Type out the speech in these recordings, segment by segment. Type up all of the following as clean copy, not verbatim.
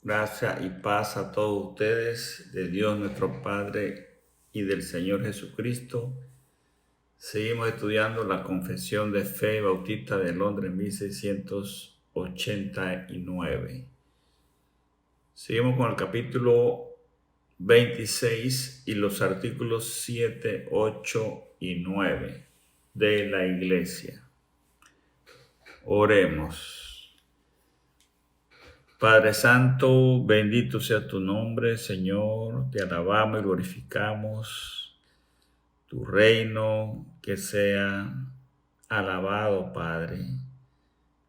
Gracia y paz a todos ustedes, de Dios nuestro Padre y del Señor Jesucristo. Seguimos estudiando la Confesión de Fe Bautista de Londres, 1689. Seguimos con el capítulo 26 y los artículos 7, 8 y 9 de la Iglesia. Oremos. Padre Santo, bendito sea tu nombre, Señor. Te alabamos y glorificamos tu reino, que sea alabado, Padre,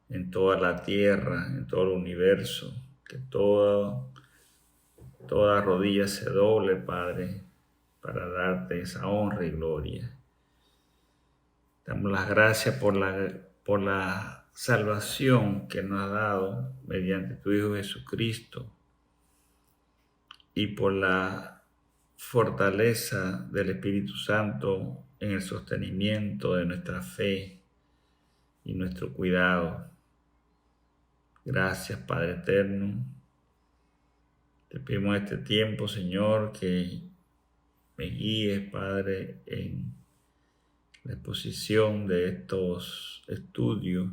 en toda la tierra, en todo el universo, que toda rodilla se doble, Padre, para darte esa honra y gloria. Damos las gracias por la salvación que nos ha dado mediante tu Hijo Jesucristo y por la fortaleza del Espíritu Santo en el sostenimiento de nuestra fe y nuestro cuidado. Gracias, Padre eterno. Te pedimos este tiempo, Señor, que me guíes, Padre, en la exposición de estos estudios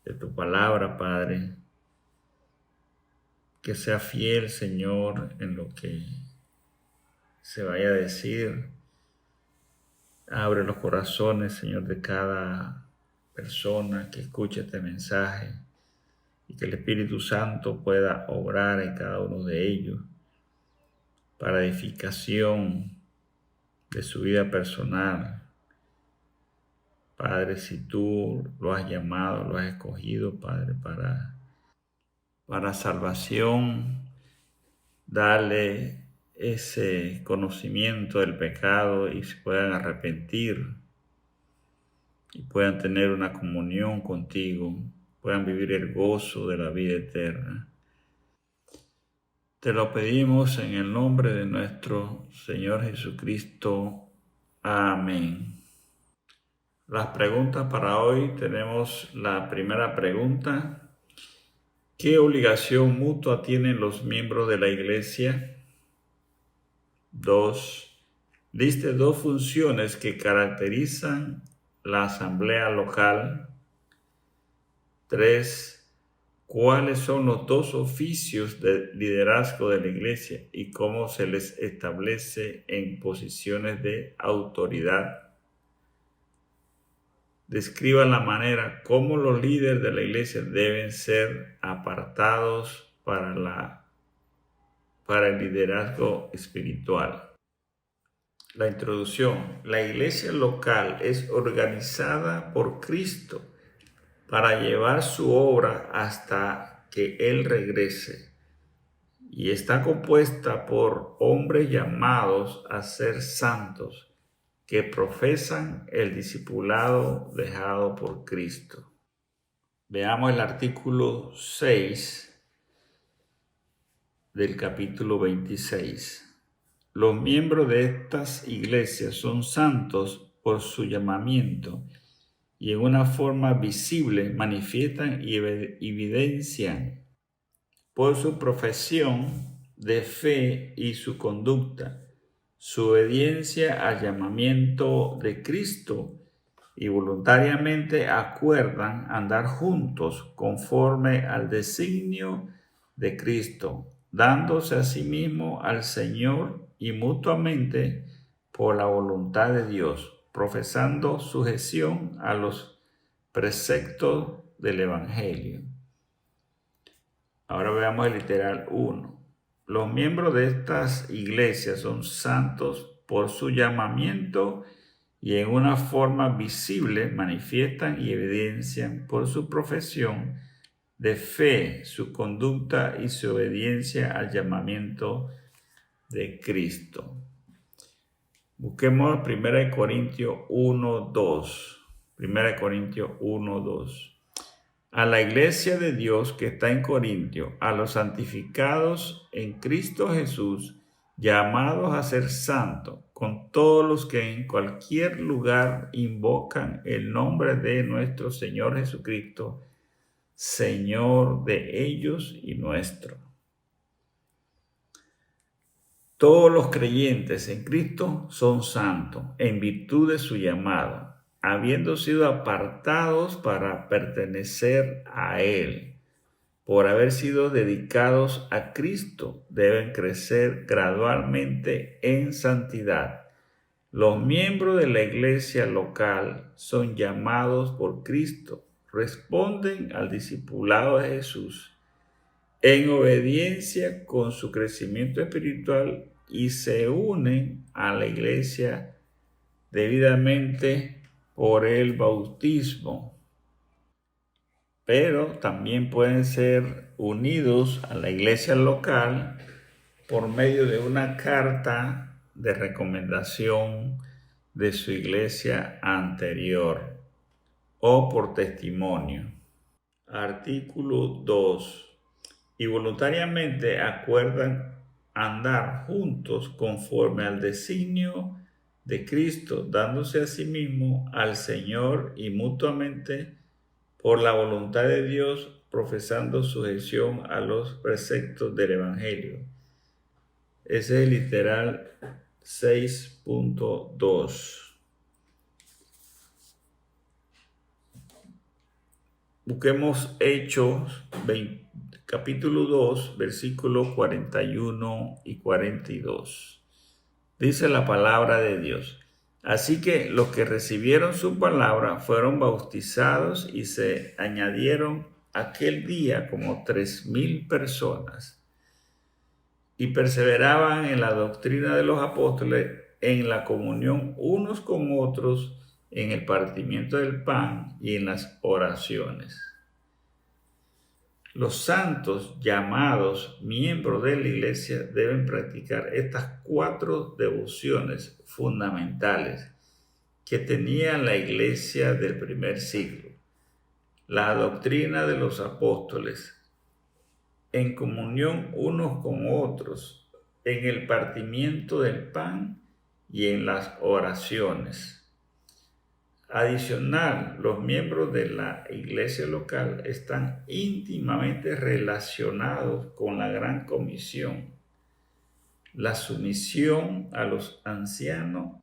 de tu palabra, Padre, que sea fiel, Señor, en lo que se vaya a decir. Abre los corazones, Señor, de cada persona que escuche este mensaje y que el Espíritu Santo pueda obrar en cada uno de ellos para edificación de su vida personal. Padre, si tú lo has llamado, lo has escogido, Padre, para salvación, dale ese conocimiento del pecado y se puedan arrepentir y puedan tener una comunión contigo, puedan vivir el gozo de la vida eterna. Te lo pedimos en el nombre de nuestro Señor Jesucristo. Amén. Las preguntas para hoy, tenemos la primera pregunta. ¿Qué obligación mutua tienen los miembros de la Iglesia? 2. Liste 2 funciones que caracterizan la asamblea local. 3. ¿Cuáles son los 2 oficios de liderazgo de la Iglesia y cómo se les establece en posiciones de autoridad? Describa la manera como los líderes de la Iglesia deben ser apartados para el liderazgo espiritual. La introducción. La Iglesia local es organizada por Cristo para llevar su obra hasta que Él regrese, y está compuesta por hombres llamados a ser santos, que profesan el discipulado dejado por Cristo. Veamos el artículo 6 del capítulo 26. Los miembros de estas iglesias son santos por su llamamiento y en una forma visible manifiestan y evidencian por su profesión de fe y su conducta, su obediencia al llamamiento de Cristo y voluntariamente acuerdan andar juntos conforme al designio de Cristo, dándose a sí mismo al Señor y mutuamente por la voluntad de Dios, profesando sujeción a los preceptos del Evangelio. Ahora veamos el literal 1. Los miembros de estas iglesias son santos por su llamamiento y en una forma visible manifiestan y evidencian por su profesión de fe, su conducta y su obediencia al llamamiento de Cristo. Busquemos 1 Corintios 1:2. 1 Corintios 1:2. A la iglesia de Dios que está en Corintio, a los santificados en Cristo Jesús, llamados a ser santos, con todos los que en cualquier lugar invocan el nombre de nuestro Señor Jesucristo, Señor de ellos y nuestro. Todos los creyentes en Cristo son santos en virtud de su llamado, habiendo sido apartados para pertenecer a Él. Por haber sido dedicados a Cristo, deben crecer gradualmente en santidad. Los miembros de la iglesia local son llamados por Cristo, responden al discipulado de Jesús en obediencia con su crecimiento espiritual y se unen a la iglesia debidamente por el bautismo. Pero también pueden ser unidos a la iglesia local por medio de una carta de recomendación de su iglesia anterior o por testimonio. Artículo 2. Y voluntariamente acuerdan andar juntos conforme al designio de Cristo, dándose a sí mismo al Señor y mutuamente por la voluntad de Dios, profesando sujeción a los preceptos del Evangelio. Ese es el literal 6.2. Busquemos Hechos capítulo 2, versículos 41 y 42. Dice la palabra de Dios. Así que los que recibieron su palabra fueron bautizados y se añadieron aquel día como 3,000 personas. Y perseveraban en la doctrina de los apóstoles, en la comunión unos con otros, en el partimiento del pan y en las oraciones. Los santos llamados miembros de la iglesia deben practicar estas 4 devociones fundamentales que tenía la iglesia del primer siglo. La doctrina de los apóstoles, en comunión unos con otros, en el partimiento del pan y en las oraciones. Adicional, los miembros de la iglesia local están íntimamente relacionados con la Gran Comisión, la sumisión a los ancianos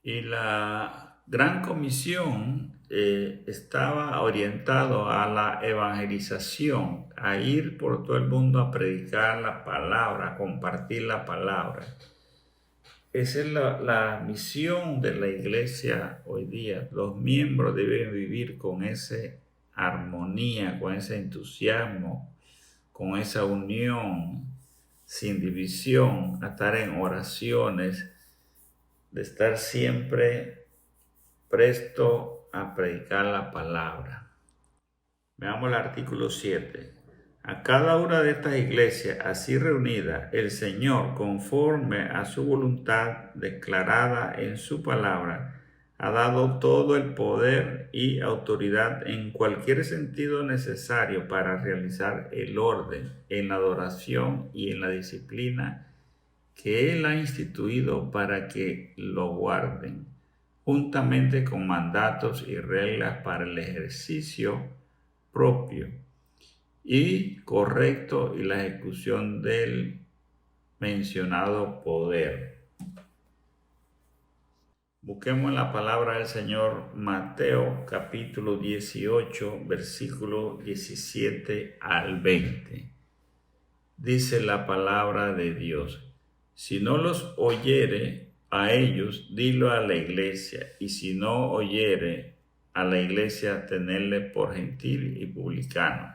y la Gran Comisión estaba orientado a la evangelización, a ir por todo el mundo a predicar la palabra, a compartir la palabra. Esa es la misión de la iglesia hoy día. Los miembros deben vivir con esa armonía, con ese entusiasmo, con esa unión, sin división, a estar en oraciones, de estar siempre presto a predicar la palabra. Veamos el artículo 7. A cada una de estas iglesias así reunidas, el Señor, conforme a su voluntad declarada en su palabra, ha dado todo el poder y autoridad en cualquier sentido necesario para realizar el orden en la adoración y en la disciplina que Él ha instituido para que lo guarden, juntamente con mandatos y reglas para el ejercicio propio y correcto y la ejecución del mencionado poder. Busquemos la palabra del Señor, Mateo capítulo 18, versículo 17 al 20. Dice la palabra de Dios: si no los oyere a ellos, dilo a la iglesia, y si no oyere a la iglesia, tenedle por gentil y publicano.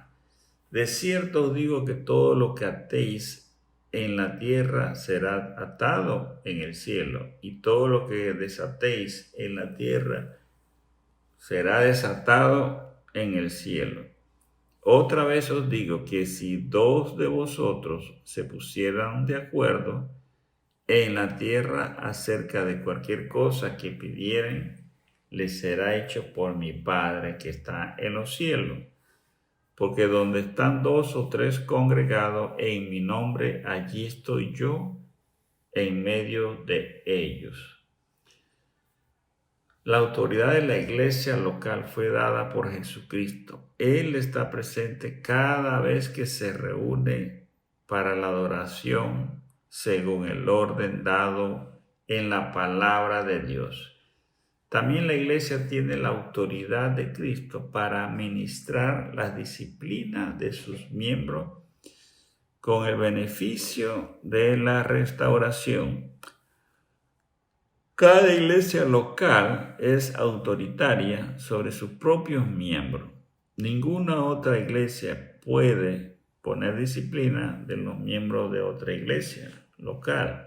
De cierto os digo que todo lo que atéis en la tierra será atado en el cielo, y todo lo que desatéis en la tierra será desatado en el cielo. Otra vez os digo que si 2 de vosotros se pusieran de acuerdo en la tierra acerca de cualquier cosa que pidieren, les será hecho por mi Padre que está en los cielos. Porque donde están 2 o 3 congregados en mi nombre, allí estoy yo en medio de ellos. La autoridad de la iglesia local fue dada por Jesucristo. Él está presente cada vez que se reúne para la adoración según el orden dado en la palabra de Dios. También la iglesia tiene la autoridad de Cristo para administrar las disciplinas de sus miembros con el beneficio de la restauración. Cada iglesia local es autoritaria sobre sus propios miembros. Ninguna otra iglesia puede poner disciplina de los miembros de otra iglesia local.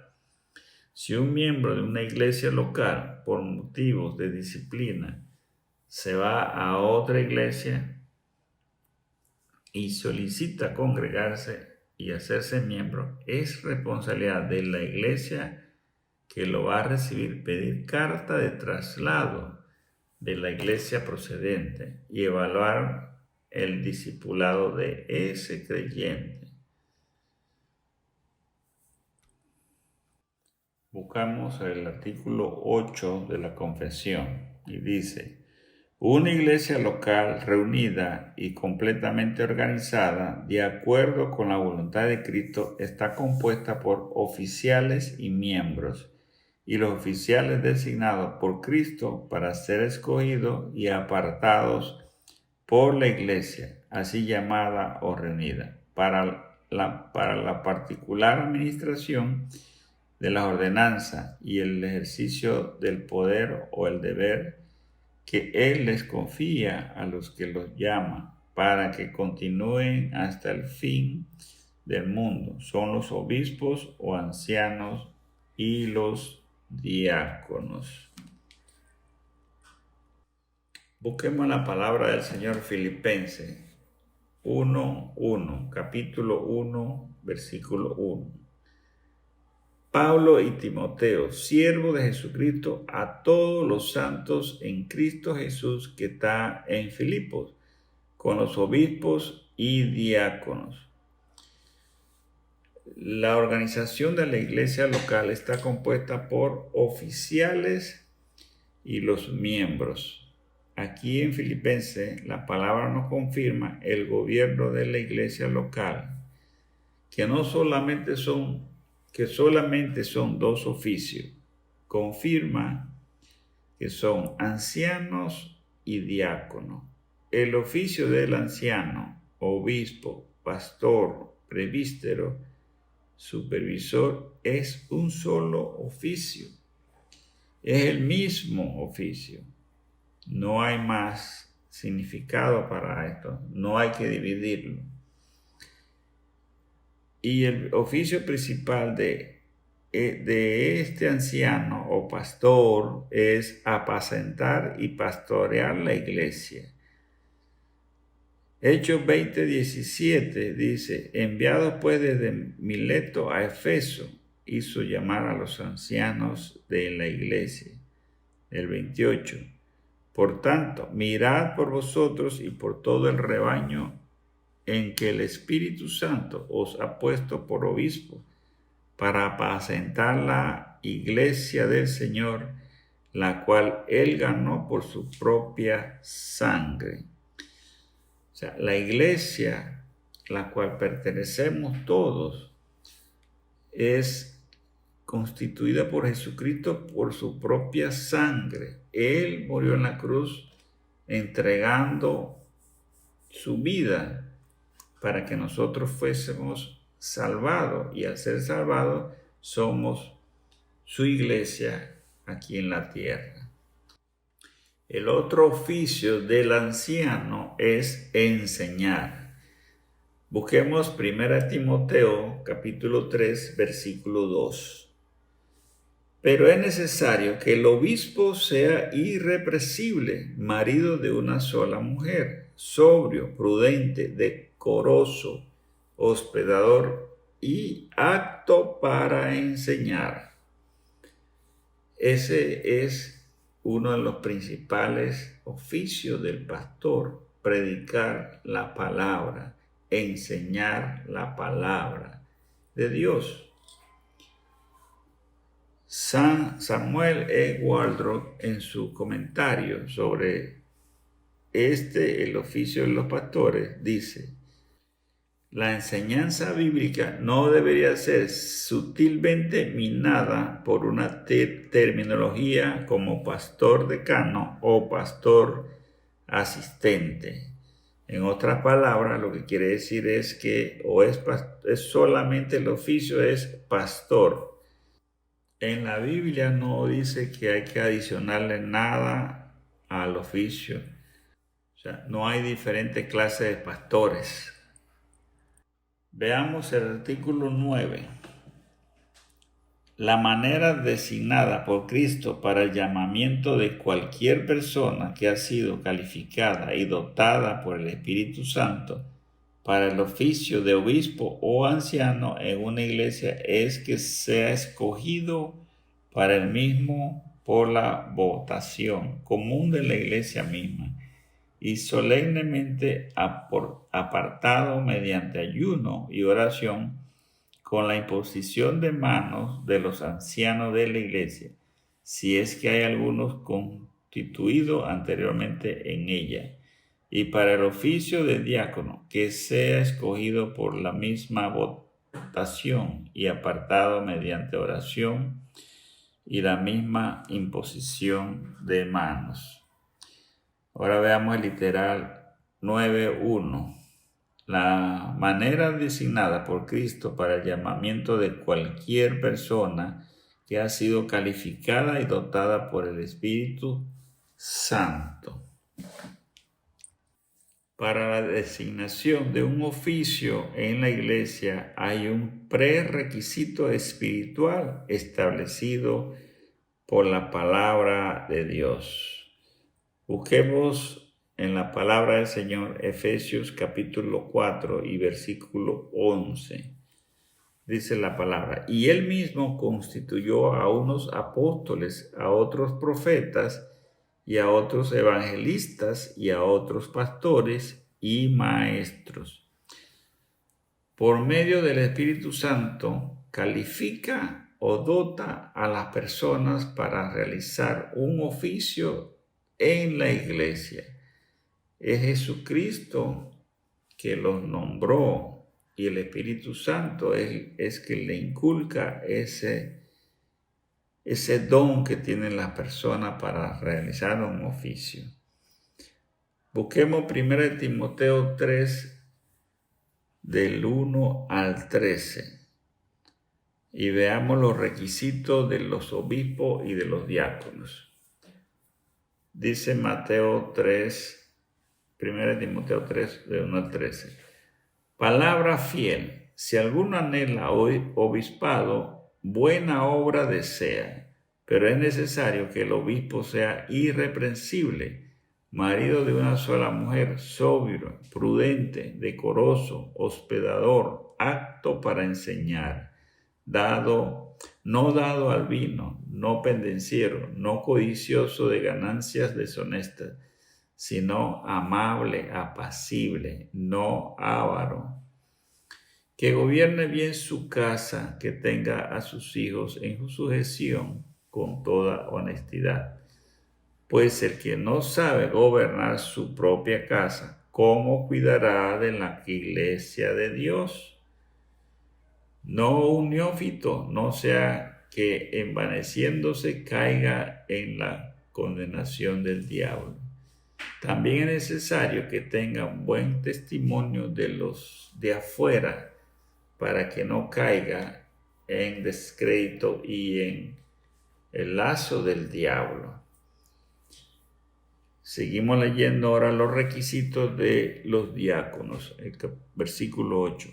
Si un miembro de una iglesia local, por motivos de disciplina, se va a otra iglesia y solicita congregarse y hacerse miembro, es responsabilidad de la iglesia que lo va a recibir pedir carta de traslado de la iglesia procedente y evaluar el discipulado de ese creyente. Buscamos el artículo 8 de la confesión y dice: una iglesia local reunida y completamente organizada de acuerdo con la voluntad de Cristo está compuesta por oficiales y miembros, y los oficiales designados por Cristo para ser escogidos y apartados por la iglesia, así llamada o reunida, para la particular administración de las ordenanzas y el ejercicio del poder o el deber que Él les confía a los que los llama, para que continúen hasta el fin del mundo. Son los obispos o ancianos y los diáconos. Busquemos la palabra del Señor Filipenses 1:1, capítulo 1, versículo 1. Pablo y Timoteo, siervos de Jesucristo, a todos los santos en Cristo Jesús que está en Filipos, con los obispos y diáconos. La organización de la iglesia local está compuesta por oficiales y los miembros. Aquí en Filipenses la palabra nos confirma el gobierno de la iglesia local, que solamente son dos oficios. Confirma que son ancianos y diáconos. El oficio del anciano, obispo, pastor, presbítero, supervisor es un solo oficio. Es el mismo oficio. No hay más significado para esto. No hay que dividirlo. Y el oficio principal de este anciano o pastor es apacentar y pastorear la iglesia. Hechos 20:17 dice: enviado pues desde Mileto a Efeso, hizo llamar a los ancianos de la iglesia. El 28: por tanto, mirad por vosotros y por todo el rebaño en que el Espíritu Santo os ha puesto por obispo, para apacentar la iglesia del Señor, la cual Él ganó por su propia sangre. O sea, la iglesia, la cual pertenecemos todos, es constituida por Jesucristo por su propia sangre. Él murió en la cruz entregando su vida para que nosotros fuésemos salvados, y al ser salvados somos su iglesia aquí en la tierra. El otro oficio del anciano es enseñar. Busquemos 1 Timoteo capítulo 3 versículo 2. Pero es necesario que el obispo sea irreprensible, marido de una sola mujer, sobrio, prudente, decoroso, hospedador y apto para enseñar. Ese es uno de los principales oficios del pastor: predicar la palabra, enseñar la palabra de Dios. Samuel E. Waldrop, en su comentario sobre el oficio de los pastores, dice: La enseñanza bíblica no debería ser sutilmente minada por una terminología como pastor decano o pastor asistente. En otras palabras, lo que quiere decir es que es solamente el oficio es pastor. En la Biblia no dice que hay que adicionarle nada al oficio. O sea, no hay diferentes clases de pastores. Veamos el artículo 9. La manera designada por Cristo para el llamamiento de cualquier persona que ha sido calificada y dotada por el Espíritu Santo para el oficio de obispo o anciano en una iglesia es que sea escogido para el mismo por la votación común de la iglesia misma y solemnemente apartado mediante ayuno y oración con la imposición de manos de los ancianos de la iglesia, si es que hay algunos constituidos anteriormente en ella, y para el oficio de diácono, que sea escogido por la misma votación y apartado mediante oración y la misma imposición de manos. Ahora veamos el literal 9.1. La manera designada por Cristo para el llamamiento de cualquier persona que ha sido calificada y dotada por el Espíritu Santo. Para la designación de un oficio en la iglesia hay un prerequisito espiritual establecido por la palabra de Dios. Busquemos en la palabra del Señor, Efesios capítulo 4 y versículo 11. Dice la palabra, y él mismo constituyó a unos apóstoles, a otros profetas, y a otros evangelistas, y a otros pastores y maestros. Por medio del Espíritu Santo, califica o dota a las personas para realizar un oficio en la iglesia. Es Jesucristo que los nombró y el Espíritu Santo es que le inculca ese don que tienen las personas para realizar un oficio. Busquemos 1 Timoteo 3 del 1 al 13 y veamos los requisitos de los obispos y de los diáconos. Dice Mateo 3, 1 Timoteo 3, de 1 al 13. Palabra fiel. Si alguno anhela obispado, buena obra desea, pero es necesario que el obispo sea irreprensible, marido de una sola mujer, sobrio, prudente, decoroso, hospedador, apto para enseñar, no dado al vino, no pendenciero, no codicioso de ganancias deshonestas, sino amable, apacible, no avaro, que gobierne bien su casa, que tenga a sus hijos en sujeción con toda honestidad. Pues el que no sabe gobernar su propia casa, ¿cómo cuidará de la iglesia de Dios? No un neófito, no sea que envaneciéndose caiga en la condenación del diablo. También es necesario que tenga un buen testimonio de los de afuera para que no caiga en descrédito y en el lazo del diablo. Seguimos leyendo ahora los requisitos de los diáconos, el versículo 8.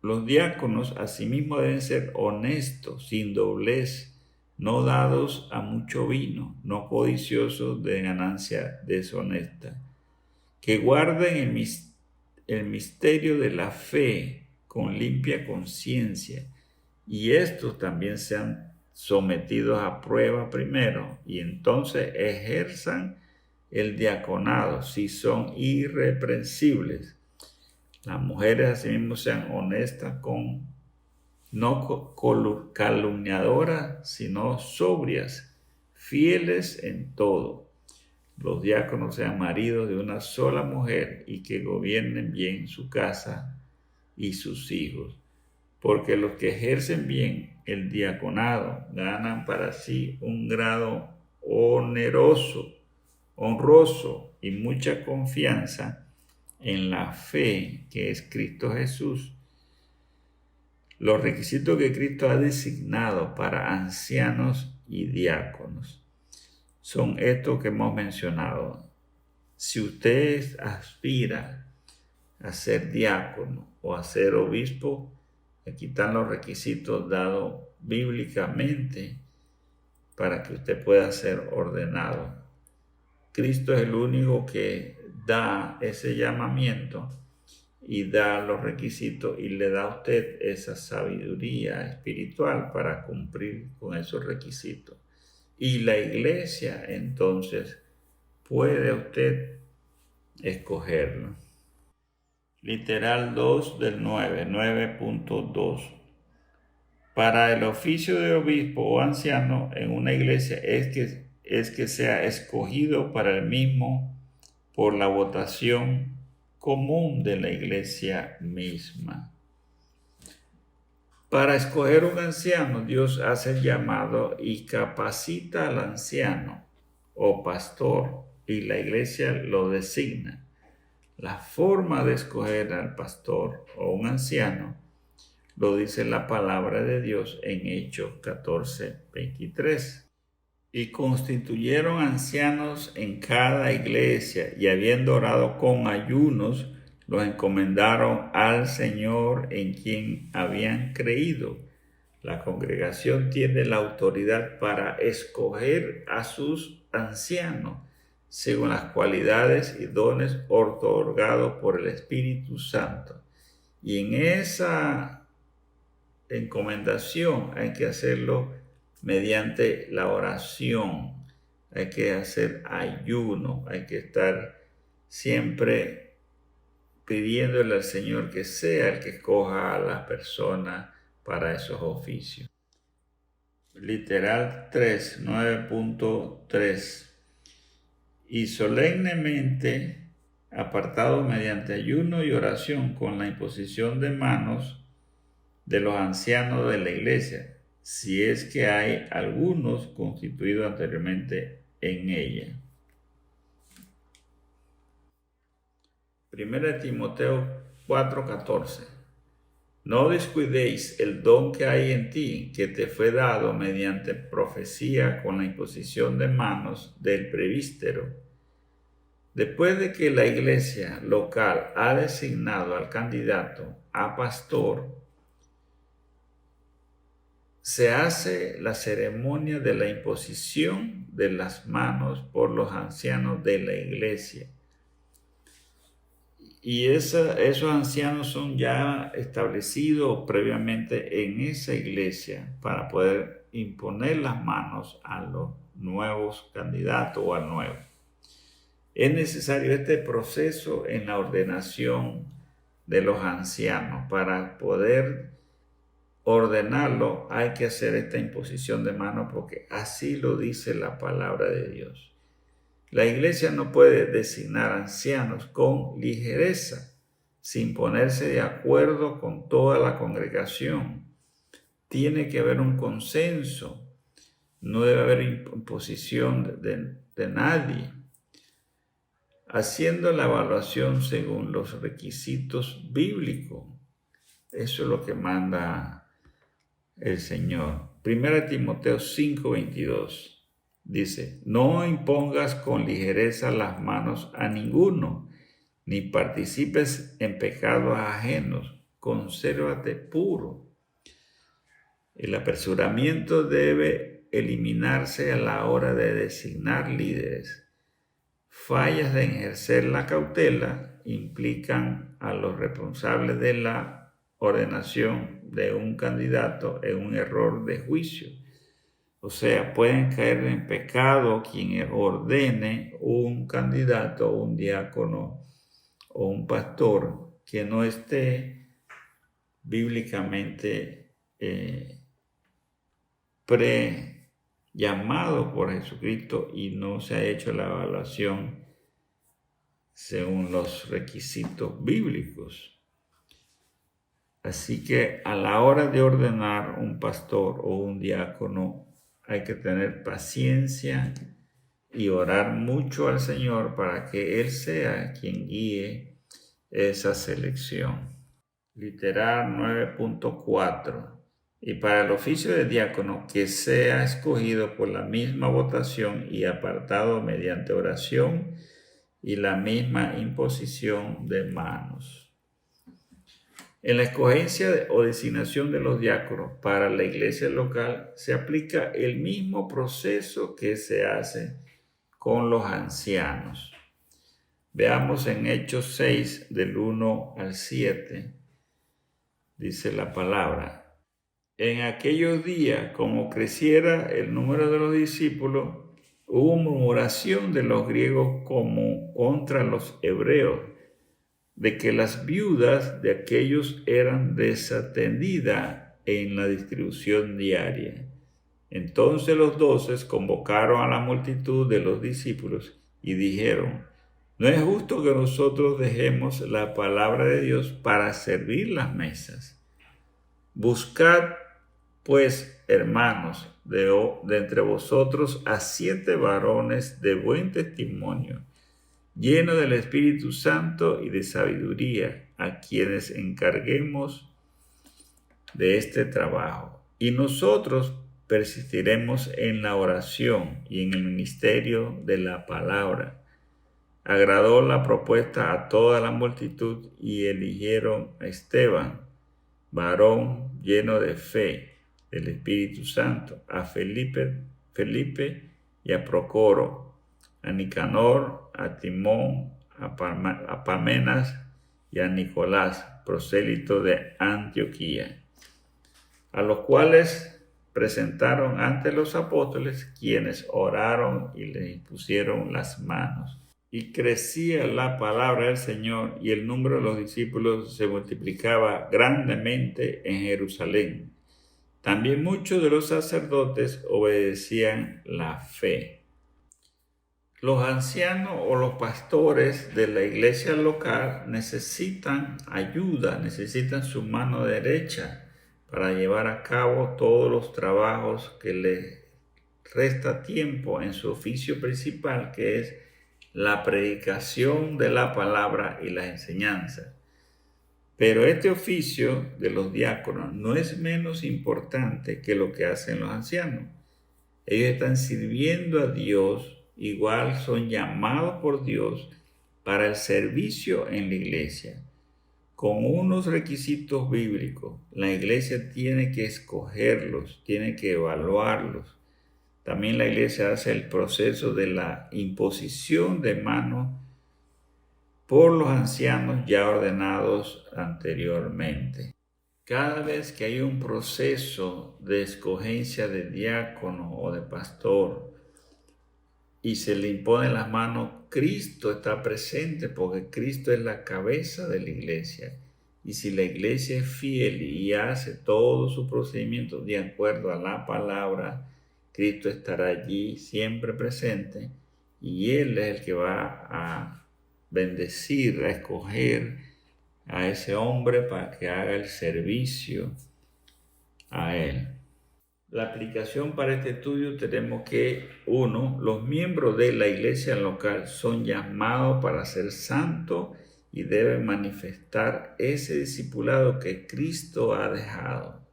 Los diáconos asimismo deben ser honestos, sin doblez, no dados a mucho vino, no codiciosos de ganancia deshonesta, que guarden el misterio de la fe con limpia conciencia, y estos también sean sometidos a prueba primero, y entonces ejerzan el diaconado si son irreprensibles. Las mujeres asimismo sean honestas, no calumniadoras, sino sobrias, fieles en todo. Los diáconos sean maridos de una sola mujer y que gobiernen bien su casa, y sus hijos, porque los que ejercen bien el diaconado ganan para sí un grado honroso y mucha confianza en la fe que es Cristo Jesús. Los requisitos que Cristo ha designado para ancianos y diáconos son estos que hemos mencionado. Si usted aspira a ser diácono o a ser obispo, aquí están los requisitos dados bíblicamente para que usted pueda ser ordenado. Cristo es el único que da ese llamamiento y da los requisitos y le da a usted esa sabiduría espiritual para cumplir con esos requisitos. Y la iglesia entonces puede usted escogerlo. Literal 2 del 9.2. Para el oficio de obispo o anciano en una iglesia es que sea escogido para el mismo por la votación común de la iglesia misma. Para escoger un anciano, Dios hace el llamado y capacita al anciano o pastor y la iglesia lo designa. La forma de escoger al pastor o un anciano lo dice la palabra de Dios en Hechos 14:23. Y constituyeron ancianos en cada iglesia, y habiendo orado con ayunos, los encomendaron al Señor en quien habían creído. La congregación tiene la autoridad para escoger a sus ancianos según las cualidades y dones otorgados por el Espíritu Santo. Y en esa encomendación hay que hacerlo mediante la oración, hay que hacer ayuno, hay que estar siempre pidiéndole al Señor que sea el que escoja a las personas para esos oficios. Literal 3, 9.3. Y solemnemente, apartado mediante ayuno y oración con la imposición de manos de los ancianos de la iglesia, si es que hay algunos constituidos anteriormente en ella. 1 Timoteo 4:14. No descuidéis el don que hay en ti, que te fue dado mediante profecía con la imposición de manos del presbítero. Después de que la iglesia local ha designado al candidato a pastor, se hace la ceremonia de la imposición de las manos por los ancianos de la iglesia. Y esos ancianos son ya establecidos previamente en esa iglesia para poder imponer las manos a los nuevos candidatos o al nuevo. Es necesario este proceso en la ordenación de los ancianos. Para poder ordenarlo hay que hacer esta imposición de manos porque así lo dice la palabra de Dios. La iglesia no puede designar ancianos con ligereza, sin ponerse de acuerdo con toda la congregación. Tiene que haber un consenso, no debe haber imposición de nadie. Haciendo la evaluación según los requisitos bíblicos. Eso es lo que manda el Señor. 1 Timoteo 5:22. Dice, no impongas con ligereza las manos a ninguno, ni participes en pecados ajenos, consérvate puro. El apresuramiento debe eliminarse a la hora de designar líderes. Fallas de ejercer la cautela implican a los responsables de la ordenación de un candidato en un error de juicio. O sea, pueden caer en pecado quien ordene un candidato, un diácono o un pastor que no esté bíblicamente llamado por Jesucristo y no se ha hecho la evaluación según los requisitos bíblicos. Así que a la hora de ordenar un pastor o un diácono, hay que tener paciencia y orar mucho al Señor para que Él sea quien guíe esa selección. Literal 9.4. Y para el oficio de diácono, que sea escogido por la misma votación y apartado mediante oración y la misma imposición de manos. En la escogencia o designación de los diáconos para la iglesia local se aplica el mismo proceso que se hace con los ancianos. Veamos en Hechos 6, del 1 al 7, dice la palabra. En aquellos días, como creciera el número de los discípulos, hubo murmuración de los griegos como contra los hebreos, de que las viudas de aquellos eran desatendidas en la distribución diaria. Entonces los 12 convocaron a la multitud de los discípulos y dijeron: no es justo que nosotros dejemos la palabra de Dios para servir las mesas. Buscad, pues, hermanos, de entre vosotros a 7 varones de buen testimonio, llenos del Espíritu Santo y de sabiduría, a quienes encarguemos de este trabajo. Y nosotros persistiremos en la oración y en el ministerio de la palabra. Agradó la propuesta a toda la multitud y eligieron a Esteban, varón lleno de fe, del Espíritu Santo, a Felipe y a Procoro, a Nicanor, a Timón, a Parmenas y a Nicolás, prosélito de Antioquía, a los cuales presentaron ante los apóstoles, quienes oraron y les impusieron las manos. Y crecía la palabra del Señor, y el número de los discípulos se multiplicaba grandemente en Jerusalén. También muchos de los sacerdotes obedecían la fe. Los ancianos o los pastores de la iglesia local necesitan ayuda, necesitan su mano derecha para llevar a cabo todos los trabajos que les resta tiempo en su oficio principal, que es la predicación de la palabra y la enseñanza. Pero este oficio de los diáconos no es menos importante que lo que hacen los ancianos. Ellos están sirviendo a Dios, igual son llamados por Dios para el servicio en la iglesia, con unos requisitos bíblicos. La iglesia tiene que escogerlos, tiene que evaluarlos. También la iglesia hace el proceso de la imposición de manos por los ancianos ya ordenados anteriormente. Cada vez que hay un proceso de escogencia de diácono o de pastor y se le imponen las manos, Cristo está presente, porque Cristo es la cabeza de la iglesia. Y si la iglesia es fiel y hace todo su procedimiento de acuerdo a la palabra, Cristo estará allí siempre presente, y Él es el que va a bendecir, a escoger a ese hombre para que haga el servicio a Él. La aplicación para este estudio tenemos que, 1, los miembros de la iglesia local son llamados para ser santos y deben manifestar ese discipulado que Cristo ha dejado.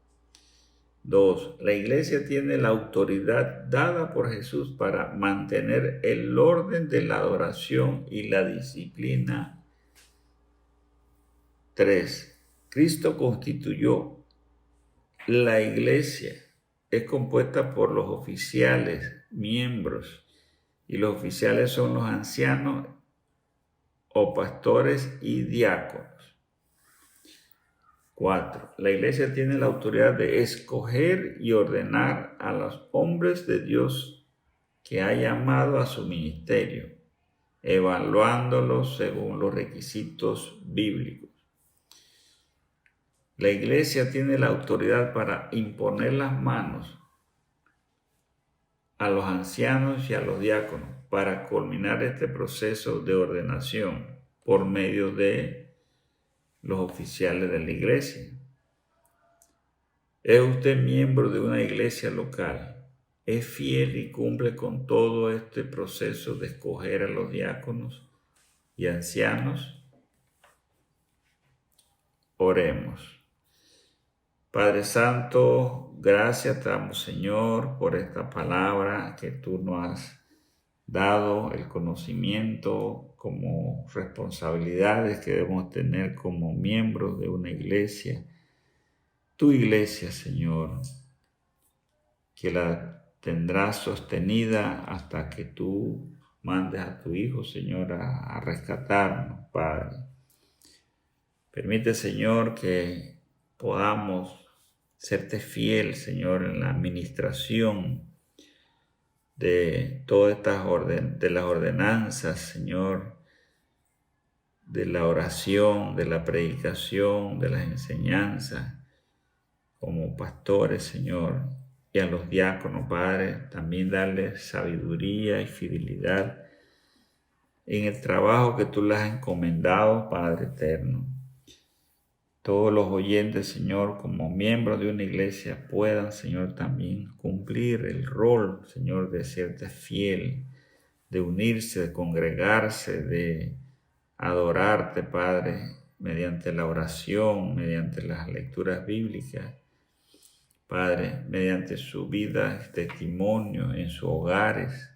2, la iglesia tiene la autoridad dada por Jesús para mantener el orden de la adoración y la disciplina. 3, Cristo constituyó la iglesia. Es compuesta por los oficiales, miembros, y los oficiales son los ancianos o pastores y diáconos. 4. La iglesia tiene la autoridad de escoger y ordenar a los hombres de Dios que ha llamado a su ministerio, evaluándolos según los requisitos bíblicos. La iglesia tiene la autoridad para imponer las manos a los ancianos y a los diáconos para culminar este proceso de ordenación por medio de los oficiales de la iglesia. ¿Es usted miembro de una iglesia local? ¿Es fiel y cumple con todo este proceso de escoger a los diáconos y ancianos? Oremos. Padre Santo, gracias te damos, Señor, por esta palabra que tú nos has dado, el conocimiento como responsabilidades que debemos tener como miembros de una iglesia. Tu iglesia, Señor, que la tendrás sostenida hasta que tú mandes a tu Hijo, Señor, a rescatarnos, Padre. Permite, Señor, que podamos serte fiel, Señor, en la administración de todas estas de las ordenanzas, Señor, de la oración, de la predicación, de las enseñanzas, como pastores, Señor, y a los diáconos, Padre, también darles sabiduría y fidelidad en el trabajo que tú les has encomendado, Padre eterno. Todos los oyentes, Señor, como miembros de una iglesia, puedan, Señor, también cumplir el rol, Señor, de serte fiel, de unirse, de congregarse, de adorarte, Padre, mediante la oración, mediante las lecturas bíblicas, Padre, mediante su vida, testimonio en sus hogares,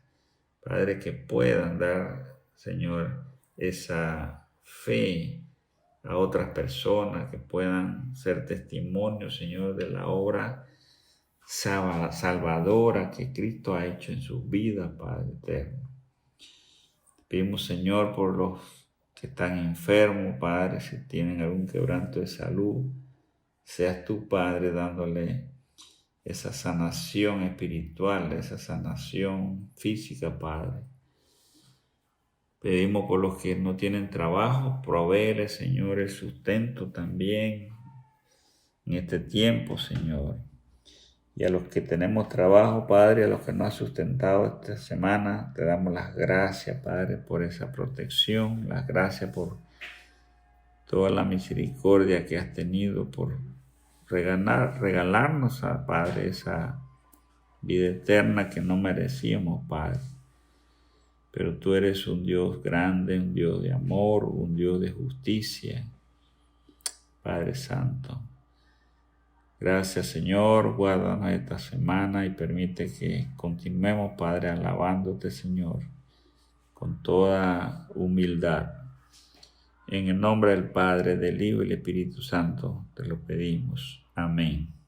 Padre, que puedan dar, Señor, esa fe a otras personas, que puedan ser testimonios, Señor, de la obra salvadora que Cristo ha hecho en sus vidas, Padre eterno. Pedimos, Señor, por los que están enfermos, Padre, si tienen algún quebranto de salud, seas tú, Padre, dándole esa sanación espiritual, esa sanación física, Padre. Pedimos por los que no tienen trabajo, provéele, Señor, el sustento también en este tiempo, Señor. Y a los que tenemos trabajo, Padre, a los que nos has sustentado esta semana, te damos las gracias, Padre, por esa protección, las gracias por toda la misericordia que has tenido, por regalarnos, Padre, esa vida eterna que no merecíamos, Padre. Pero tú eres un Dios grande, un Dios de amor, un Dios de justicia, Padre Santo. Gracias, Señor, guárdanos esta semana y permite que continuemos, Padre, alabándote, Señor, con toda humildad. En el nombre del Padre, del Hijo y del Espíritu Santo te lo pedimos. Amén.